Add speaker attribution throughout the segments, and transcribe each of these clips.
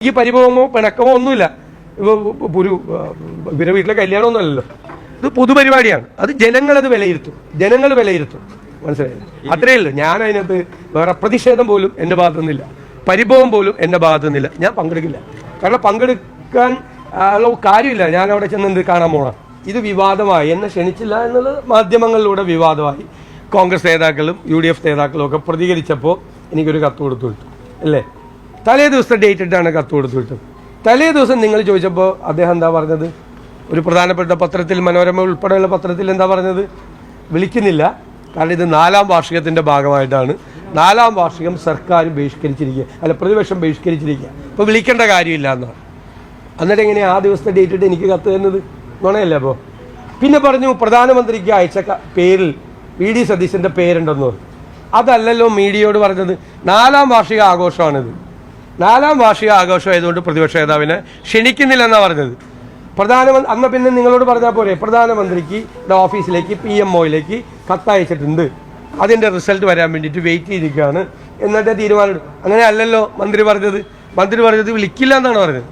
Speaker 1: ഈ പരിഭവമോ പിണക്കമോ ഒന്നുമില്ല. ഒരു ഇവരുടെ വീട്ടിലെ കല്യാണമൊന്നുമല്ലല്ലോ, ഇത് പൊതുപരിപാടിയാണ്. അത് ജനങ്ങളത് വിലയിരുത്തും, മനസ്സിലായില്ല? അത്രയേ ഉള്ളൂ. ഞാൻ അതിനകത്ത് വേറെ പ്രതിഷേധം പോലും എൻ്റെ ഭാഗത്തുനിന്നില്ല, പരിഭവം പോലും എൻ്റെ ഭാഗത്തുനിന്നില്ല. ഞാൻ പങ്കെടുക്കില്ല. കാരണം പങ്കെടുക്കാൻ ഉള്ള കാര്യമില്ല. ഞാൻ അവിടെ ചെന്ന് എന്ത് കാണാൻ പോകണം? ഇത് വിവാദമായി, എന്നെ ക്ഷണിച്ചില്ല എന്നുള്ളത് മാധ്യമങ്ങളിലൂടെ വിവാദമായി. കോൺഗ്രസ് നേതാക്കളും UDF നേതാക്കളും ഒക്കെ പ്രതികരിച്ചപ്പോൾ എനിക്കൊരു കത്ത് കൊടുത്തു വിട്ടു അല്ലേ? തലേ ദിവസത്തെ ഡേറ്റ് ഇട്ടാണ് കത്ത് കൊടുത്തു വിട്ടത്. തലേ ദിവസം നിങ്ങൾ ചോദിച്ചപ്പോൾ അദ്ദേഹം എന്താ പറഞ്ഞത്? ഒരു പ്രധാനപ്പെട്ട പത്രത്തിൽ, മനോരമ ഉൾപ്പെടെയുള്ള പത്രത്തിൽ എന്താ പറഞ്ഞത്? വിളിക്കുന്നില്ല, കാരണം ഇത് 4ാം വാർഷികത്തിൻ്റെ ഭാഗമായിട്ടാണ്. 4ാം വാർഷികം സർക്കാർ ബഹിഷ്കരിച്ചിരിക്കുക, അല്ല പ്രതിപക്ഷം ബഹിഷ്കരിച്ചിരിക്കുക, അപ്പോൾ വിളിക്കേണ്ട കാര്യമില്ല എന്നാണ്. എന്നിട്ട് എങ്ങനെയാണ് ആ ദിവസത്തെ ഡേറ്റ് ഇട്ട് എനിക്ക് കത്ത് തരുന്നത്? നുണയല്ലേ? അപ്പോൾ പിന്നെ പറഞ്ഞു പ്രധാനമന്ത്രിക്ക് അയച്ച പേരിൽ VD സതീശൻ്റെ പേരുണ്ടെന്ന് പറഞ്ഞു. അതല്ലല്ലോ മീഡിയയോട് പറഞ്ഞത്. 4ാം വാർഷിക ആഘോഷമാണിത്. 4ാം വാർഷിക ആഘോഷം ആയതുകൊണ്ട് പ്രതിപക്ഷ നേതാവിനെ ക്ഷണിക്കുന്നില്ലെന്നാണ് പറഞ്ഞത്. അന്ന് പിന്നെ നിങ്ങളോട് പറഞ്ഞാൽ പോരെ, പ്രധാനമന്ത്രിക്ക് ഓഫീസിലേക്ക് PMOയിലേക്ക് കത്തയച്ചിട്ടുണ്ട്, അതിൻ്റെ റിസൾട്ട് വരാൻ വേണ്ടിയിട്ട് വെയിറ്റ് ചെയ്തിരിക്കുകയാണ്, എന്നിട്ട് തീരുമാനം. അങ്ങനെ അല്ലല്ലോ മന്ത്രി പറഞ്ഞത് വിളിക്കില്ല എന്നാണ് പറഞ്ഞത്.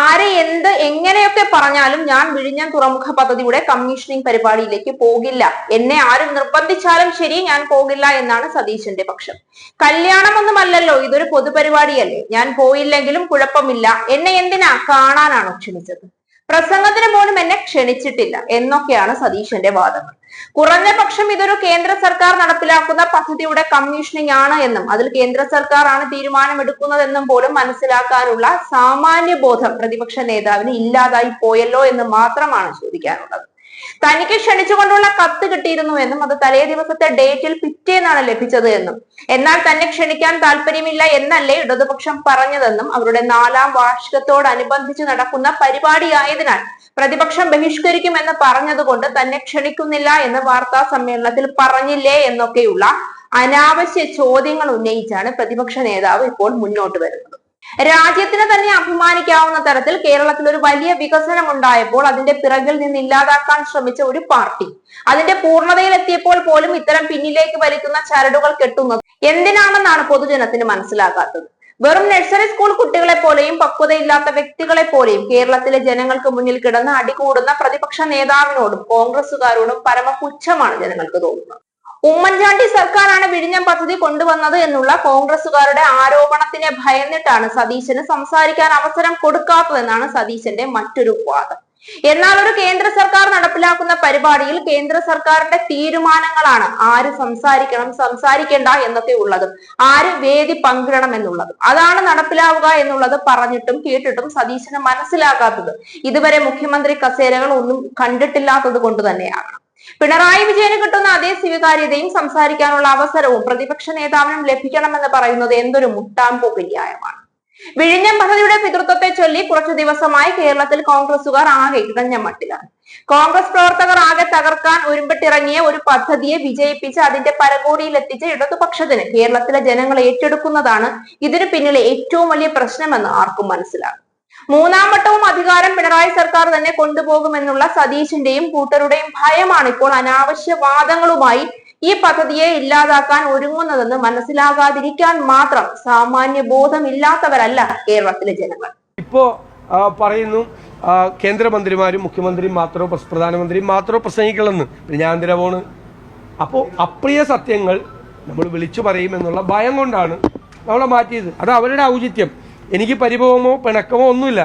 Speaker 2: ആരെ എന്ത് എങ്ങനെയൊക്കെ പറഞ്ഞാലും ഞാൻ വിഴിഞ്ഞം തുറമുഖ പദ്ധതിയുടെ കമ്മീഷനിങ് പരിപാടിയിലേക്ക് പോകില്ല, എന്നെ ആരും നിർബന്ധിച്ചാലും ശരി ഞാൻ പോകില്ല എന്നാണ് സതീശന്റെ പക്ഷം. കല്യാണമൊന്നുമല്ലല്ലോ, ഇതൊരു പൊതുപരിപാടിയല്ലേ, ഞാൻ പോയില്ലെങ്കിലും കുഴപ്പമില്ല, എന്നെ എന്തിനാ കാണാനാണോ ക്ഷണിച്ചത്? പ്രസംഗത്തിന് പോലും എന്നെ ക്ഷണിച്ചിട്ടില്ല എന്നൊക്കെയാണ് സതീശന്റെ വാദങ്ങൾ. കുറഞ്ഞ പക്ഷം ഇതൊരു കേന്ദ്ര സർക്കാർ നടപ്പിലാക്കുന്ന പദ്ധതിയുടെ കമ്മീഷനിങ് ആണ് എന്നും അതിൽ കേന്ദ്ര സർക്കാർ ആണ് തീരുമാനമെടുക്കുന്നതെന്നും പോലും മനസ്സിലാക്കാനുള്ള സാമാന്യ ബോധം പ്രതിപക്ഷ നേതാവിന് ഇല്ലാതായി പോയല്ലോ എന്ന് മാത്രമാണ് ചോദിക്കാനുള്ളത്. തനിക്ക് ക്ഷണിച്ചുകൊണ്ടുള്ള കത്ത് കിട്ടിയിരുന്നു എന്നും അത് തലേ ദിവസത്തെ ഡേറ്റിൽ പിറ്റേന്നാണ് ലഭിച്ചത് എന്നും എന്നാൽ തന്നെ ക്ഷണിക്കാൻ താല്പര്യമില്ല എന്നല്ലേ ഇടതുപക്ഷം പറഞ്ഞതെന്നും അവരുടെ 4ാം വാർഷികത്തോടനുബന്ധിച്ച് നടക്കുന്ന പരിപാടിയായതിനാൽ പ്രതിപക്ഷം ബഹിഷ്കരിക്കുമെന്ന് പറഞ്ഞതുകൊണ്ട് തന്നെ ക്ഷണിക്കുന്നില്ല എന്ന് വാർത്താ സമ്മേളനത്തിൽ പറഞ്ഞില്ലേ എന്നൊക്കെയുള്ള അനാവശ്യ ചോദ്യങ്ങൾ ഉന്നയിച്ചാണ് പ്രതിപക്ഷ നേതാവ് ഇപ്പോൾ മുന്നോട്ട് വരുന്നത്. രാജ്യത്തിന് തന്നെ അഭിമാനിക്കാവുന്ന തരത്തിൽ കേരളത്തിൽ ഒരു വലിയ വികസനം ഉണ്ടായപ്പോൾ അതിന്റെ പിറകിൽ നിന്ന് ഇല്ലാതാക്കാൻ ശ്രമിച്ച ഒരു പാർട്ടി അതിന്റെ പൂർണ്ണതയിലെത്തിയപ്പോൾ പോലും ഇത്തരം പിന്നിലേക്ക് വലിക്കുന്ന ചരടുകൾ കെട്ടുന്നത് എന്തിനാണെന്നാണ് പൊതുജനത്തിന് മനസ്സിലാകാത്തത്. വെറും നഴ്സറി സ്കൂൾ കുട്ടികളെ പോലെയും പക്വതയില്ലാത്ത വ്യക്തികളെ പോലെയും കേരളത്തിലെ ജനങ്ങൾക്ക് മുന്നിൽ കിടന്ന് അടികൂടുന്ന പ്രതിപക്ഷ നേതാവിനോടും കോൺഗ്രസുകാരോടും പരമപുച്ഛമാണ് ജനങ്ങൾക്ക് തോന്നുന്നത്. ഉമ്മൻചാണ്ടി സർക്കാരാണ് വിഴിഞ്ഞം പദ്ധതി കൊണ്ടുവന്നത് എന്നുള്ള കോൺഗ്രസുകാരുടെ ആരോപണത്തിനെ ഭയന്നിട്ടാണ് സതീശന് സംസാരിക്കാൻ അവസരം കൊടുക്കാത്തതെന്നാണ് സതീശന്റെ മറ്റൊരു വാദം. എന്നാൽ ഒരു കേന്ദ്ര സർക്കാർ നടപ്പിലാക്കുന്ന പരിപാടിയിൽ കേന്ദ്ര സർക്കാരിന്റെ തീരുമാനങ്ങളാണ് ആര് സംസാരിക്കണം, സംസാരിക്കേണ്ട എന്നൊക്കെ ഉള്ളതും ആര് വേദി പങ്കിടണം എന്നുള്ളതും അതാണ് നടപ്പിലാവുക എന്നുള്ളത് പറഞ്ഞിട്ടും കേട്ടിട്ടും സതീശന് മനസ്സിലാക്കാത്തത് ഇതുവരെ മുഖ്യമന്ത്രി കസേരകൾ ഒന്നും കണ്ടിട്ടില്ലാത്തത് കൊണ്ട് തന്നെയാണ്. പിണറായി വിജയന് കിട്ടുന്ന അതേ സ്വീകാര്യതയും സംസാരിക്കാനുള്ള അവസരവും പ്രതിപക്ഷ നേതാവിനും ലഭിക്കണമെന്ന് പറയുന്നത് എന്തൊരു മുട്ടാംപോക്ക് ന്യായമാണ്. വിഴിഞ്ഞം പദ്ധതിയുടെ പിതൃത്വത്തെ ചൊല്ലി കുറച്ചു ദിവസമായി കേരളത്തിൽ കോൺഗ്രസുകാർ ആകെ ഇടഞ്ഞ മട്ടിലാണ്. കോൺഗ്രസ് പ്രവർത്തകർ ആകെ തകർക്കാൻ ഒരുമ്പെട്ടിറങ്ങിയ ഒരു പദ്ധതിയെ വിജയിപ്പിച്ച് അതിന്റെ പരകോടിയിൽ എത്തിച്ച ഇടതുപക്ഷത്തിന് കേരളത്തിലെ ജനങ്ങൾ ഏറ്റെടുക്കുന്നതാണ് ഇതിനു പിന്നിലെ ഏറ്റവും വലിയ പ്രശ്നമെന്ന് ആർക്കും മനസ്സിലാകും. 3ാം വട്ടവും അധികാരം പിണറായി സർക്കാർ തന്നെ കൊണ്ടുപോകുമെന്നുള്ള സതീശന്റെയും കൂട്ടരുടെയും ഭയമാണ് ഇപ്പോൾ അനാവശ്യ വാദങ്ങളുമായി ഈ പദ്ധതിയെ ഇല്ലാതാക്കാൻ ഒരുങ്ങുന്നതെന്ന് മനസ്സിലാകാതിരിക്കാൻ മാത്രം സാമാന്യ ബോധമില്ലാത്തവരല്ല കേരളത്തിലെ ജനങ്ങൾ.
Speaker 1: ഇപ്പോ പറയുന്നു കേന്ദ്രമന്ത്രിമാരും മുഖ്യമന്ത്രിയും മാത്രമോ പ്രധാനമന്ത്രിയും മാത്രമോ പ്രസംഗിക്കണമെന്ന്. ഞാൻ എന്തിനാ പോണ്? അപ്പോൾ അപ്രിയ സത്യങ്ങൾ നമ്മൾ വിളിച്ചു പറയുമെന്നുള്ള ഭയം കൊണ്ടാണ് നമ്മളെ മാറ്റിയത്. അത് അവരുടെ ഔചിത്യം. എനിക്ക് പരിഭവമോ പിണക്കമോ ഒന്നുമില്ല.